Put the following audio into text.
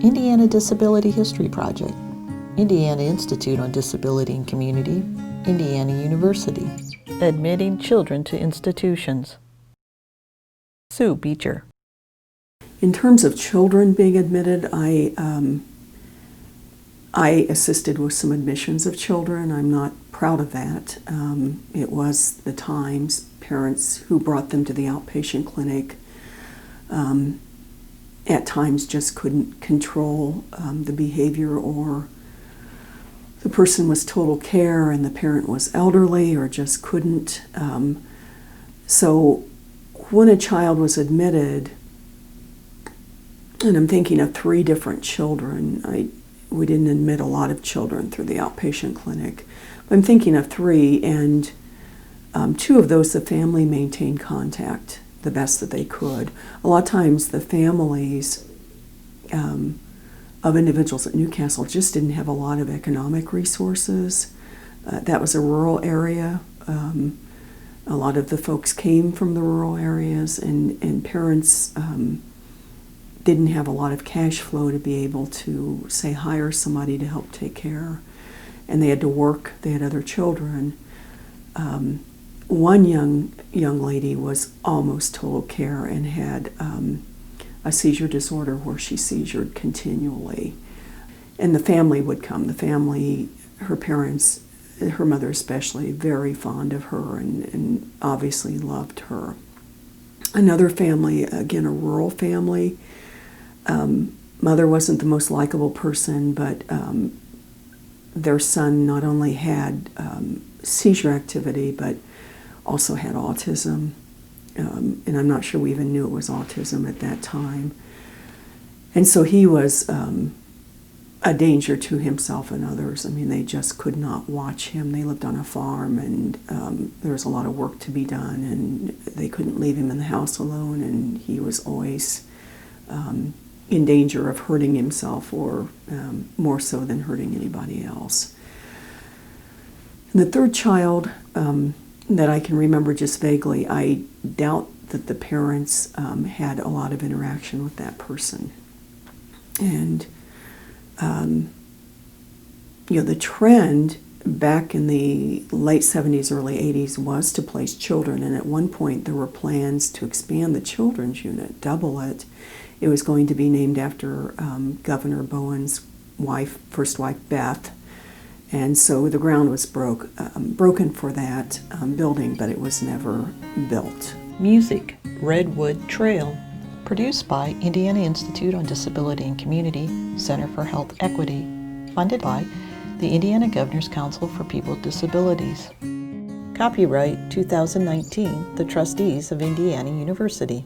Indiana Disability History Project, Indiana Institute on Disability and Community, Indiana University. Admitting children to institutions. Sue Beecher. In terms of children being admitted, I assisted with some admissions of children. I'm not proud of that. It was the times, parents who brought them to the outpatient clinic at times just couldn't control the behavior, or the person was total care and the parent was elderly or just couldn't. So when a child was admitted, and I'm thinking of 3 different children. We didn't admit a lot of children through the outpatient clinic. But I'm thinking of 3, and 2 of those, the family maintained contact the best that they could. A lot of times the families of individuals at Newcastle just didn't have a lot of economic resources. That was a rural area. A lot of the folks came from the rural areas, and parents didn't have a lot of cash flow to be able to, say, hire somebody to help take care. And they had to work. They had other children. One young lady was almost total care and had a seizure disorder where she seizured continually. And the family would come. The family, her parents, her mother especially, very fond of her and obviously loved her. Another family, again a rural family, mother wasn't the most likable person, but their son not only had seizure activity, but also had autism. And I'm not sure we even knew it was autism at that time. And so he was a danger to himself and others. I mean, they just could not watch him. They lived on a farm, and there was a lot of work to be done, and they couldn't leave him in the house alone, and he was always in danger of hurting himself, or more so than hurting anybody else. And the 3rd child that I can remember just vaguely, I doubt that the parents had a lot of interaction with that person. And the trend back in the late 70s, early 80s was to place children, and at one point there were plans to expand the children's unit, double it. It was going to be named after Governor Bowen's first wife, Beth. And so the ground was broken for that building, but it was never built. Music, Redwood Trail. Produced by Indiana Institute on Disability and Community, Center for Health Equity. Funded by the Indiana Governor's Council for People with Disabilities. Copyright 2019, the Trustees of Indiana University.